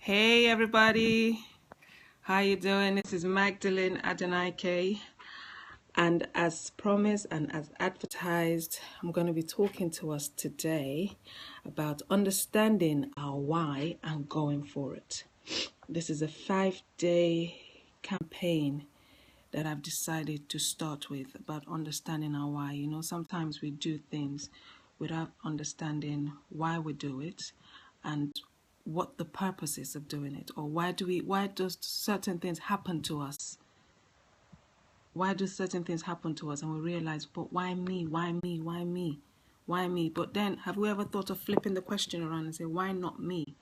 Hey everybody, how you doing? This is Magdalene Adenike, and as promised and as advertised, I'm going to be talking to us today about understanding our why and going for it. This is a 5-day campaign that I've decided to start with about understanding our why. You know, sometimes we do things without understanding why we do it and what the purpose is of doing it, or why does certain things happen to us? Why do certain things happen to us and we realize, but why me? Why me? Why me? Why me? But then have we ever thought of flipping the question around and say, why not me?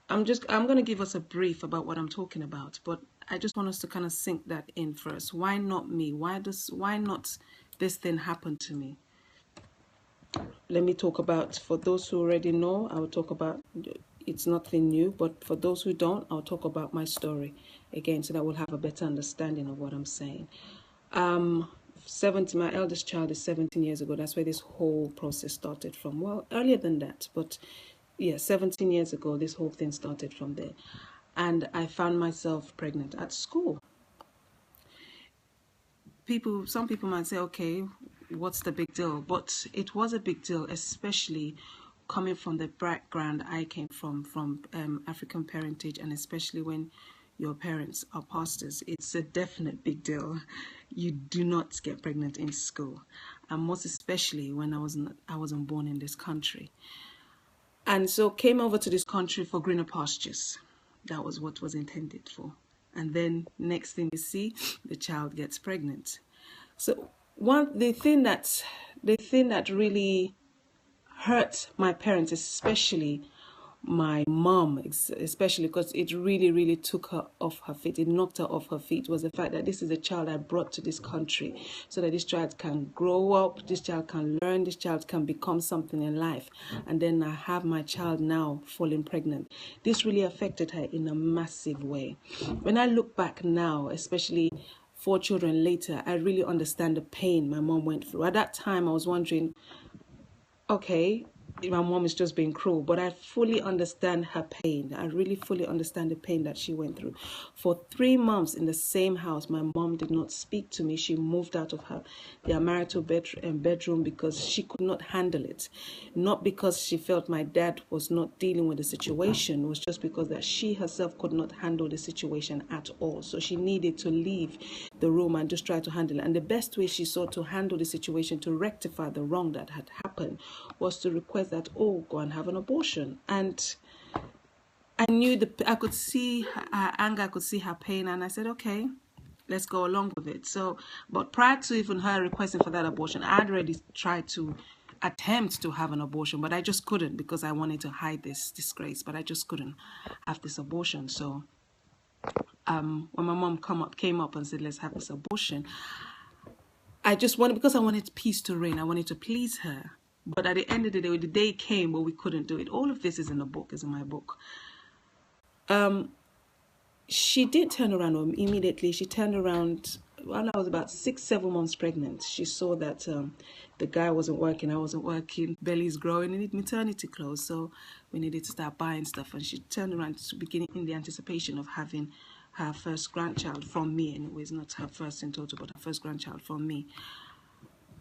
I'm going to give us a brief about what I'm talking about, but I just want us to kind of sink that in first. Why not me? Why not this thing happen to me? Let me talk about, for those who already know, I will talk about, it's nothing new, but for those who don't, I'll talk about my story again so that we'll have a better understanding of what I'm saying. 70, my eldest child is 17 years ago. That's where this whole process started from. Well, earlier than that, but yeah, 17 years ago, this whole thing started from there. And I found myself pregnant at school. Some people might say, okay, what's the big deal? But it was a big deal, especially coming from the background I came from African parentage, and especially when your parents are pastors. It's a definite big deal. You do not get pregnant in school, and most especially when I wasn't born in this country. And so came over to this country for greener pastures. That was what was intended for. And then next thing you see, the child gets pregnant. So the thing that really hurt my parents, especially my mom, especially because it really took her off her feet, it knocked her off her feet, was the fact that this is a child I brought to this country so that this child can grow up, this child can learn, this child can become something in life. And then I have my child now falling pregnant. This really affected her in a massive way. When I look back now, especially 4 children later, I really understand the pain my mom went through. At that time, I was wondering, okay, my mom is just being cruel, but I fully understand her pain. I really fully understand the pain that she went through. For 3 months in the same house, my mom did not speak to me. She moved out of their marital bedroom because she could not handle it. Not because she felt my dad was not dealing with the situation. It was just because that she herself could not handle the situation at all. So she needed to leave the room and just try to handle it. And the best way she saw to handle the situation, to rectify the wrong that had happened, was to request that, oh, go and have an abortion. And I could see her anger, I could see her pain, and I said, okay, let's go along with it. So, but prior to even her requesting for that abortion, I had already tried to attempt to have an abortion, but I just couldn't because I wanted to hide this disgrace, but I just couldn't have this abortion. So when my mom came up and said, let's have this abortion, because I wanted peace to reign, I wanted to please her. But at the end of the day, the day came where we couldn't do it. All of this is in the book, is in my book. She did turn around immediately. She turned around when I was about 6-7 months pregnant. She saw that the guy wasn't working, I wasn't working, belly's growing, and need maternity clothes. So we needed to start buying stuff. And she turned around to begin in the anticipation of having her first grandchild from me. Anyways, not her first in total, but her first grandchild from me.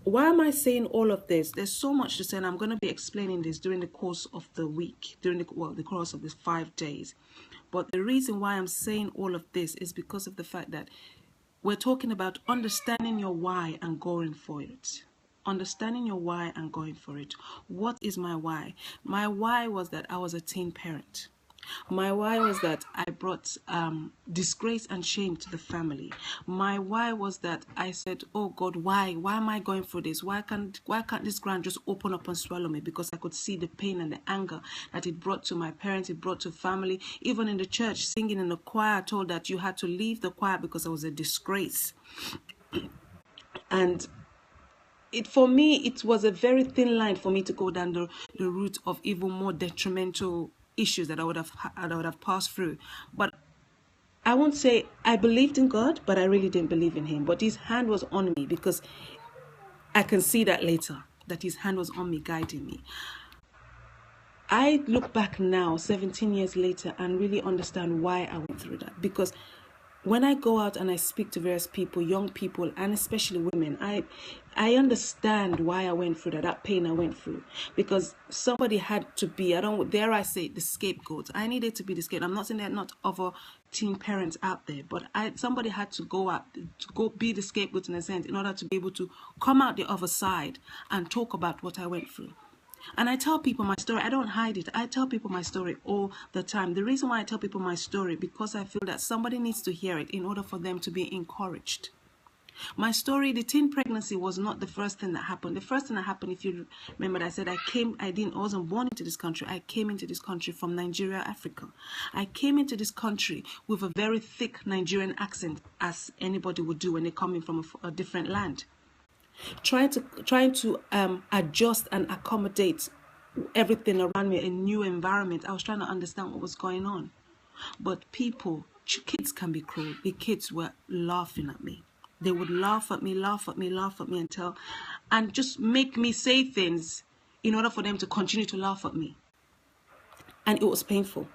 Why am I saying all of this? There's so much to say, and I'm going to be explaining this during the course of the week, the course of these 5 days. But the reason why I'm saying all of this is because of the fact that we're talking about understanding your why and going for it. Understanding your why and going for it. What is my why? My why was that I was a teen parent. My why was that I brought disgrace and shame to the family. My why was that I said, oh God, why am I going through this? Why can't this ground just open up and swallow me? Because I could see the pain and the anger that it brought to my parents, it brought to family. Even in the church, singing in the choir, told that you had to leave the choir because I was a disgrace. And for me, it was a very thin line for me to go down the route of even more detrimental issues that I would have passed through. But I won't say I believed in God, but I really didn't believe in him. But his hand was on me, because I can see that later, that his hand was on me, guiding me. I look back now, 17 years later, and really understand why I went through that. Because when I go out and I speak to various people, young people, and especially women, I understand why I went through that pain I went through. Because somebody had to be, dare I say, the scapegoat. I needed to be the scapegoat. I'm not saying there are not other teen parents out there, but somebody had to go be the scapegoat in a sense, in order to be able to come out the other side and talk about what I went through. And I tell people my story. I don't hide it. I tell people my story all the time. The reason why I tell people my story, because I feel that somebody needs to hear it in order for them to be encouraged. My story, the teen pregnancy, was not the first thing that happened. The first thing that happened, if you remember, I said I wasn't born into this country. I came into this country from Nigeria, Africa. I came into this country with a very thick Nigerian accent, as anybody would do when they come in from a different land. Trying to adjust and accommodate everything around me, a new environment. I was trying to understand what was going on. But kids can be cruel. The kids were laughing at me. They would laugh at me and just make me say things in order for them to continue to laugh at me. And it was painful.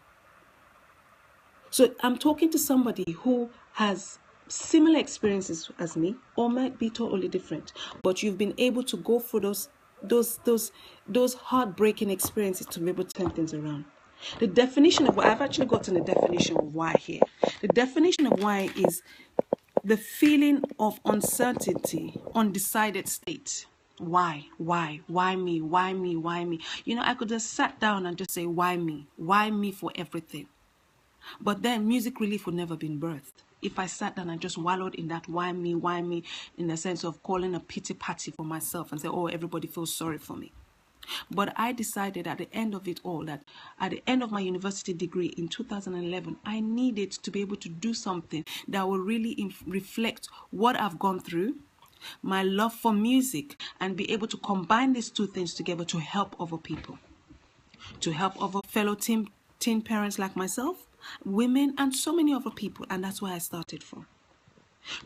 So I'm talking to somebody who has similar experiences as me, or might be totally different, but you've been able to go through those heartbreaking experiences to be able to turn things around. The definition of why, I've actually gotten the definition of why here. The definition of why is the feeling of uncertainty, undecided state. Why me? You know, I could just sat down and just say, why me for everything. But then music relief would never been birthed if I sat down and just wallowed in that why me, in the sense of calling a pity party for myself and say, oh, everybody feels sorry for me. But I decided at the end of it all, that at the end of my university degree in 2011, I needed to be able to do something that will really reflect what I've gone through, my love for music, and be able to combine these two things together to help other people, to help other fellow teen parents like myself, women, and so many other people. And that's where I started from.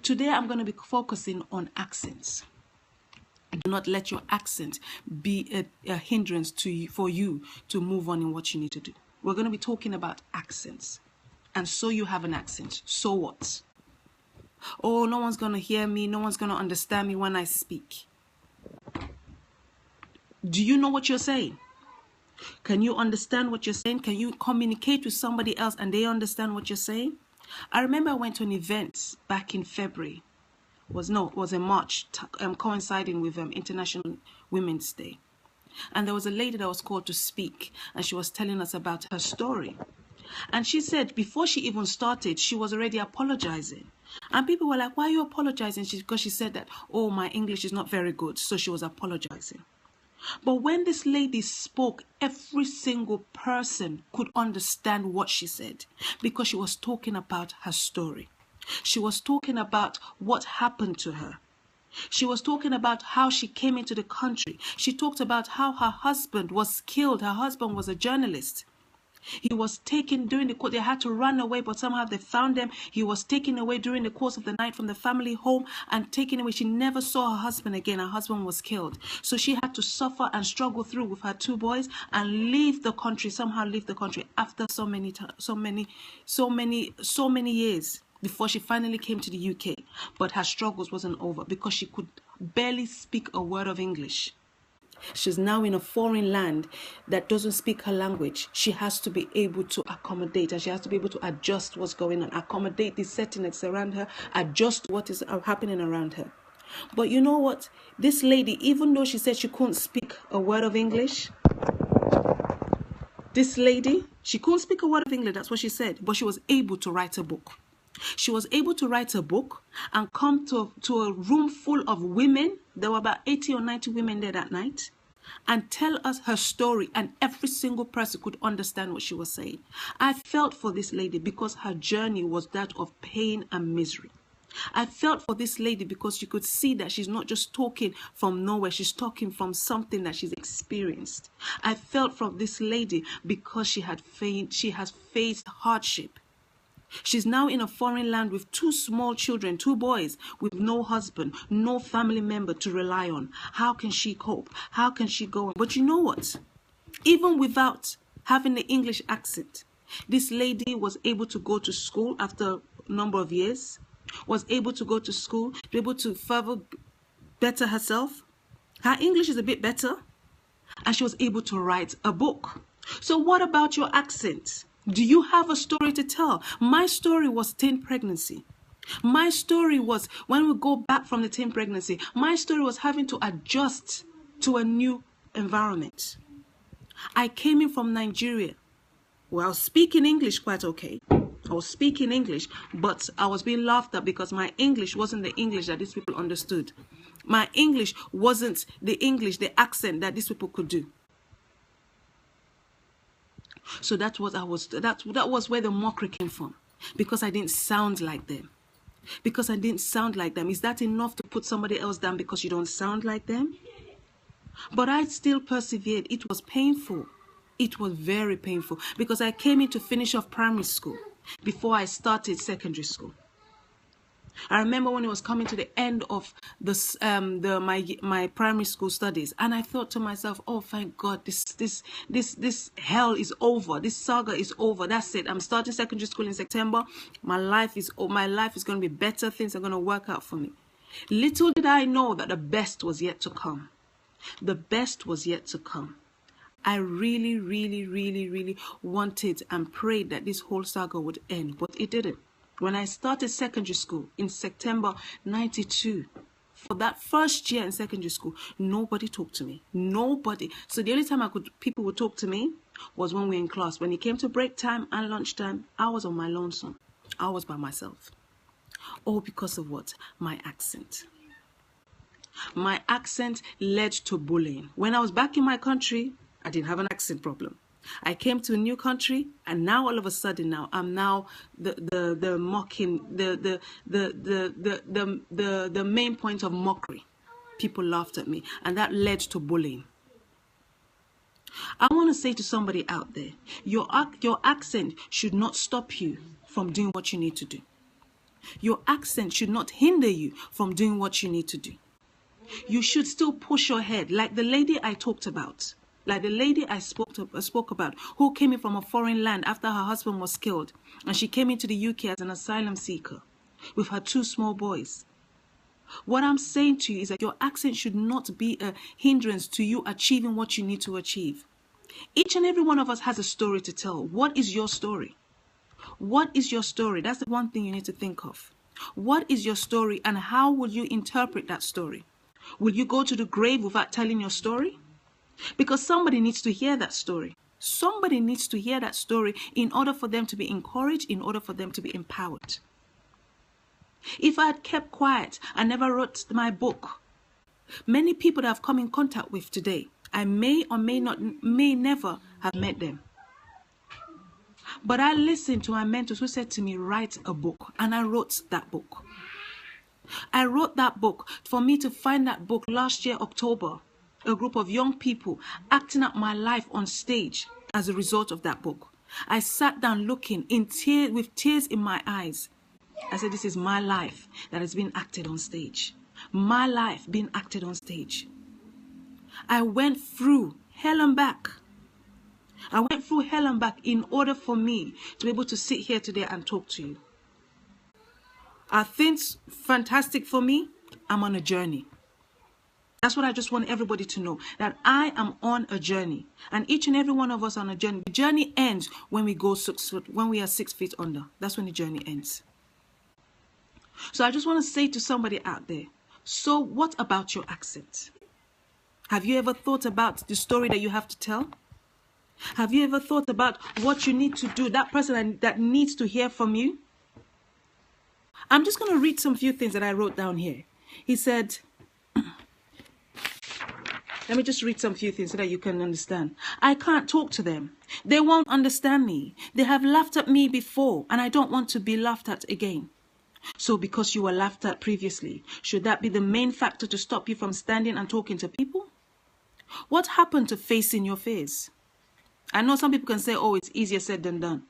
Today I'm going to be focusing on accents. Do not let your accent be a hindrance for you to move on in what you need to do. We're going to be talking about accents. And so you have an accent. So what? Oh, no one's going to hear me. No one's going to understand me when I speak. Do you know what you're saying? Can you understand what you're saying? Can you communicate with somebody else and they understand what you're saying? I remember I went to an event back in February. It was in March, coinciding with International Women's Day. And there was a lady that was called to speak, and she was telling us about her story. And she said before she even started, she was already apologizing. And people were like, why are you apologizing? Because she said that, oh, my English is not very good. So she was apologizing. But when this lady spoke, every single person could understand what she said, because she was talking about her story. She was talking about what happened to her. She was talking about how she came into the country. She talked about how her husband was killed. Her husband was a journalist. He was taken during the course. They had to run away, but somehow they found him. He was taken away during the course of the night from the family home and taken away. She never saw her husband again. Her husband was killed. So she had to suffer and struggle through with her two boys and leave the country, somehow leave the country after so many years before she finally came to the UK. But her struggles wasn't over because she could barely speak a word of English. She's now in a foreign land that doesn't speak her language. She has to be able to accommodate, and she has to be able to adjust what's going on, accommodate the setting that's around her, adjust what is happening around her. But you know what? This lady, even though she said she couldn't speak a word of English, this lady, she couldn't speak a word of English, that's what she said, but she was able to write a book. She was able to write a book and come to a room full of women. There were about 80 or 90 women there that night, and tell us her story, and every single person could understand what she was saying. I felt for this lady because her journey was that of pain and misery. I felt for this lady because you could see that she's not just talking from nowhere, she's talking from something that she's experienced. I felt for this lady because she has faced hardship. She's now in a foreign land with two small children, two boys, with no husband, no family member to rely on. How can she cope? How can she go on? But you know what? Even without having the English accent. This lady was able to go to school after a number of years, was able to go to school, be able to further better herself. Her English is a bit better, and she was able to write a book. So what about your accent? Do you have a story to tell? My story was teen pregnancy. My story was, when we go back from the teen pregnancy, my story was having to adjust to a new environment. I came in from Nigeria. Well, I was speaking English quite okay. I was speaking English, but I was being laughed at because my English wasn't the English that these people understood. My English wasn't the English, the accent that these people could do. So that was where the mockery came from, because I didn't sound like them. Because I didn't sound like them. Is that enough to put somebody else down because you don't sound like them? But I still persevered. It was painful. It was very painful, because I came in to finish off primary school before I started secondary school. I remember when it was coming to the end of this, my primary school studies, and I thought to myself, "Oh, thank God, this hell is over. This saga is over. That's it. I'm starting secondary school in September. My life is going to be better. Things are going to work out for me." Little did I know that the best was yet to come. The best was yet to come. I really, really, really, really wanted and prayed that this whole saga would end, but it didn't. When I started secondary school in September 92, for that first year in secondary school, nobody talked to me. Nobody. So the only time people would talk to me was when we were in class. When it came to break time and lunchtime, I was on my lonesome. I was by myself. All because of what? My accent. My accent led to bullying. When I was back in my country, I didn't have an accent problem. I came to a new country, and now all of a sudden I'm now the mocking, the main point of mockery. People laughed at me, and that led to bullying. I want to say to somebody out there, your accent should not stop you from doing what you need to do. Your accent should not hinder you from doing what you need to do. You should still push your head, like the lady I talked about. Like the lady I spoke about, who came in from a foreign land after her husband was killed, and she came into the UK as an asylum seeker with her 2 small boys. What I'm saying to you is that your accent should not be a hindrance to you achieving what you need to achieve. Each and every one of us has a story to tell. What is your story? What is your story? That's the one thing you need to think of. What is your story, and how will you interpret that story? Will you go to the grave without telling your story? Because somebody needs to hear that story. Somebody needs to hear that story in order for them to be encouraged, in order for them to be empowered. If I had kept quiet and never wrote my book, many people that I've come in contact with today, I may or may never have met them. But I listened to my mentors who said to me, write a book. And I wrote that book. I wrote that book. For me to find that book last year, October, a group of young people acting out my life on stage as a result of that book. I sat down looking with tears in my eyes. I said, this is my life that has been acted on stage. My life being acted on stage. I went through hell and back. I went through hell and back in order for me to be able to sit here today and talk to you. Are things fantastic for me? I'm on a journey. That's what I just want everybody to know, that I am on a journey, and each and every one of us on a journey. The journey ends when we are 6 feet under. That's when the journey ends. So I just want to say to somebody out there, so what about your accent? Have you ever thought about the story that you have to tell? Have you ever thought about what you need to do, that person that needs to hear from you? I'm just going to read some few things that I wrote down here. He said, let me just read some few things so that you can understand. I can't talk to them. They won't understand me. They have laughed at me before, and I don't want to be laughed at again. So because you were laughed at previously, should that be the main factor to stop you from standing and talking to people? What happened to facing your fears? I know some people can say, oh, it's easier said than done.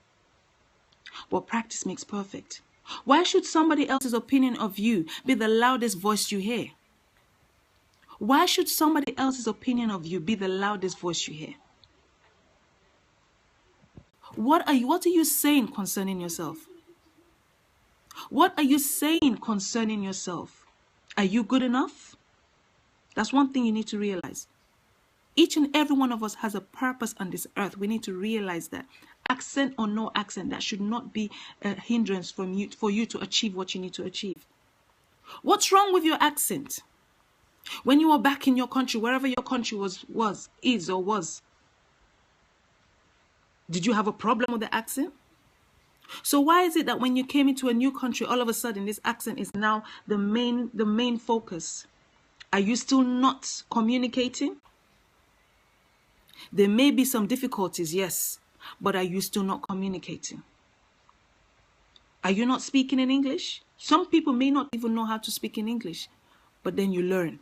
But practice makes perfect. Why should somebody else's opinion of you be the loudest voice you hear? Why should somebody else's opinion of you be the loudest voice you hear? What are you saying concerning yourself? What are you saying concerning yourself? Are you good enough? That's one thing you need to realize. Each and every one of us has a purpose on this earth. We need to realize that. Accent or no accent, that should not be a hindrance for you to achieve what you need to achieve. What's wrong with your accent? When you were back in your country, wherever your country is or was, did you have a problem with the accent? So why is it that when you came into a new country, all of a sudden this accent is now the main focus? Are you still not communicating? There may be some difficulties, yes, but are you still not communicating? Are you not speaking in English? Some people may not even know how to speak in English, but then you learn.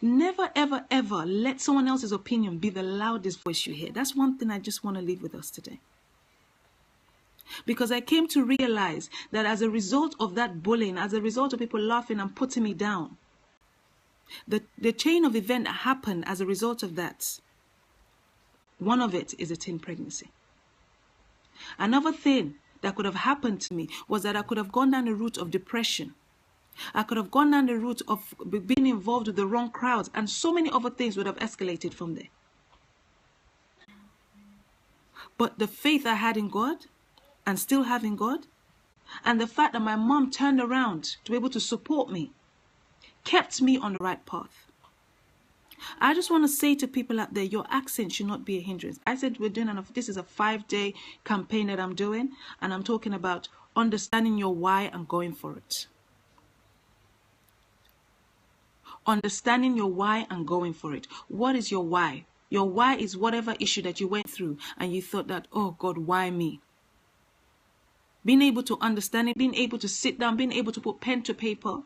Never, ever, ever let someone else's opinion be the loudest voice you hear. That's one thing I just want to leave with us today. Because I came to realize that as a result of that bullying, as a result of people laughing and putting me down, the chain of event that happened as a result of that, one of it is a teen pregnancy. Another thing that could have happened to me was that I could have gone down the route of depression. I could have gone down the route of being involved with the wrong crowds, and so many other things would have escalated from there. But the faith I had in God, and still have in God, and the fact that my mom turned around to be able to support me, kept me on the right path. I just want to say to people out there, your accent should not be a hindrance. I said this is a 5-day campaign that I'm doing, and I'm talking about understanding your why and going for it. Understanding your why and going for it. What is your why? Your why is whatever issue that you went through and you thought that, oh God, why me? Being able to understand it, being able to sit down, being able to put pen to paper,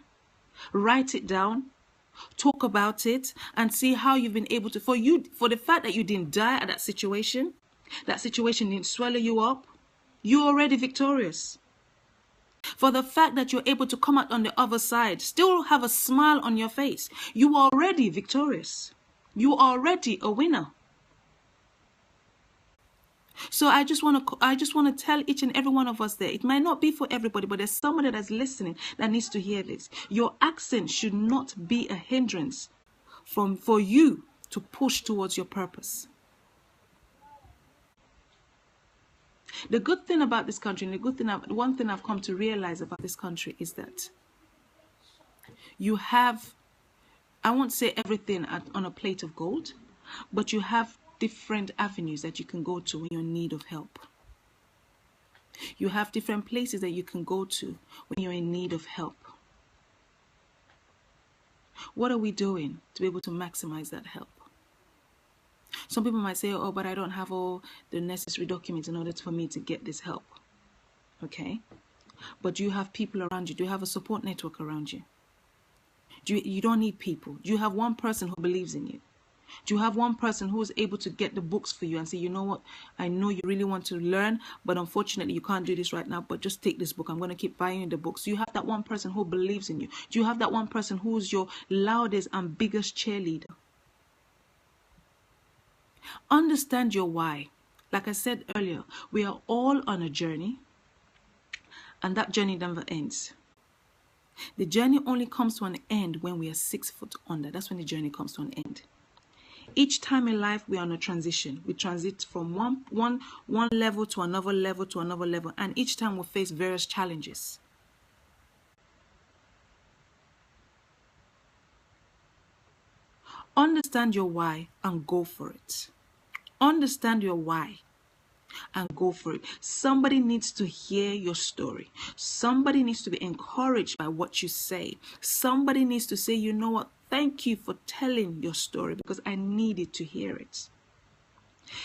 write it down, talk about it, and see how you've been able to, for the fact that you didn't die at that situation didn't swallow you up, you're already victorious. For the fact that you're able to come out on the other side, still have a smile on your face, you are already victorious. You are already a winner. So I just want to tell each and every one of us there, it might not be for everybody, but there's somebody that's listening that needs to hear this. Your accent should not be a hindrance for you to push towards your purpose. The good thing about this country, and one thing I've come to realize about this country is that you have, I won't say everything on a plate of gold, but you have different avenues that you can go to when you're in need of help. You have different places that you can go to when you're in need of help. What are we doing to be able to maximize that help? Some people might say, oh, but I don't have all the necessary documents in order for me to get this help. Okay. But do you have people around you? Do you have a support network around you? You don't need people. Do you have one person who believes in you? Do you have one person who is able to get the books for you and say, you know what, I know you really want to learn, but unfortunately you can't do this right now, but just take this book. I'm going to keep buying you the books. Do you have that one person who believes in you? Do you have that one person who's your loudest and biggest cheerleader? Understand your why. Like I said earlier, we are all on a journey, and that journey never ends. The journey only comes to an end when we are 6 foot under. That's when the journey comes to an end. Each time in life, we are on a transition. We transit from one level to another level to another level, and each time we face various challenges. Understand your why and go for it. Understand your why and go for it. Somebody needs to hear your story. Somebody needs to be encouraged by what you say. Somebody needs to say, you know what, thank you for telling your story because I needed to hear it.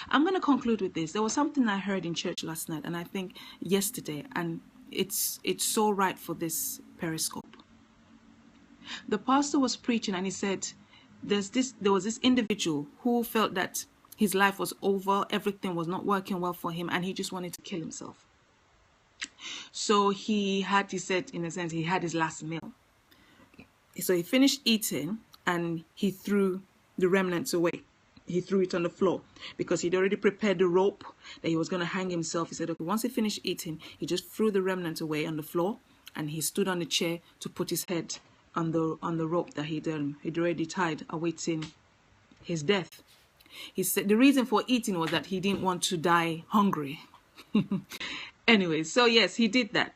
I'm going to conclude with this. There was something I heard in church last night, and I think yesterday, and it's so right for this Periscope. The pastor was preaching and he said, there was this individual who felt that his life was over, everything was not working well for him, and he just wanted to kill himself. So he said, in a sense, he had his last meal. So he finished eating and he threw the remnants away. He threw it on the floor because he'd already prepared the rope that he was going to hang himself. He said, okay, once he finished eating, he just threw the remnant away on the floor, and he stood on the chair to put his head on the rope that he'd already tied, awaiting his death. He said the reason for eating was that he didn't want to die hungry. Anyway, so yes, he did that.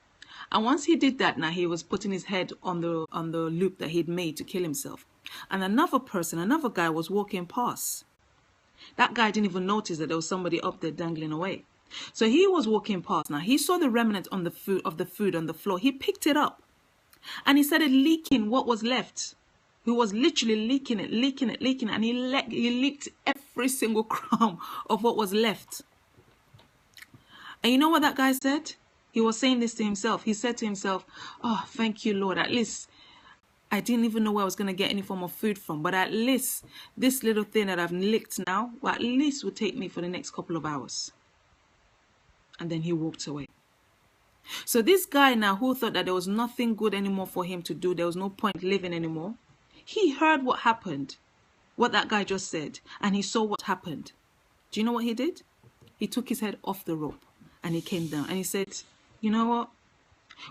And once he did that, now he was putting his head on the loop that he'd made to kill himself. And another guy was walking past. That guy didn't even notice that there was somebody up there dangling away. So he was walking past. Now he saw the remnant on the food on the floor. He picked it up and he started leaking what was left. He was literally leaking it, and he leaked every single crumb of what was left. And you know what that guy said? He was saying this to himself. He said to himself, oh, thank you, Lord. At least I didn't even know where I was going to get any form of food from. But at least this little thing that I've licked now, well, at least will take me for the next couple of hours. And then he walked away. So this guy now, who thought that there was nothing good anymore for him to do, there was no point living anymore, he heard what happened, what that guy just said, and he saw what happened. Do you know what he did? He took his head off the rope and he came down and he said, you know what?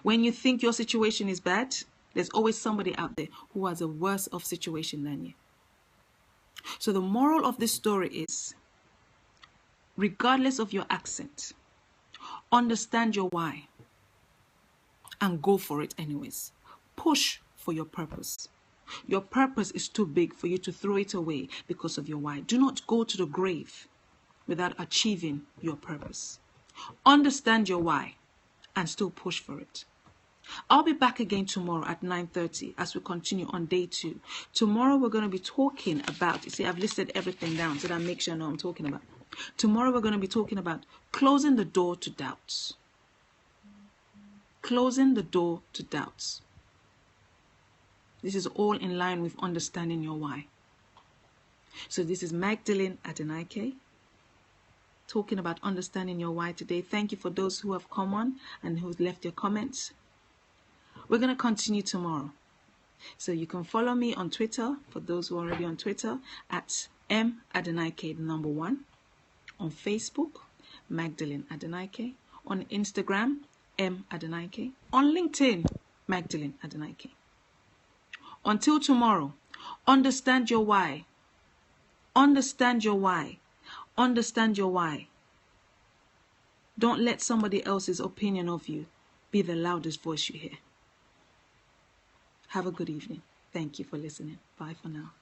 When you think your situation is bad, there's always somebody out there who has a worse off situation than you. So the moral of this story is, regardless of your accent, understand your why and go for it anyways. Push for your purpose. Your purpose is too big for you to throw it away because of your why. Do not go to the grave without achieving your purpose. Understand your why and still push for it. I'll be back again tomorrow at 9:30 as we continue on day 2. Tomorrow we're going to be talking about, you see, I've listed everything down so that I make sure I know what I'm talking about. Tomorrow we're going to be talking about closing the door to doubts. Closing the door to doubts. This is all in line with understanding your why. So this is Magdalene Adenike talking about understanding your why today. Thank you for those who have come on and who've left their comments. We're going to continue tomorrow. So you can follow me on Twitter, for those who are already on Twitter, at @Adenike, 1. On Facebook, Magdalene Adenike. On Instagram, Adenike. On LinkedIn, Magdalene Adenike. Until tomorrow, understand your why. Understand your why. Understand your why. Don't let somebody else's opinion of you be the loudest voice you hear. Have a good evening. Thank you for listening. Bye for now.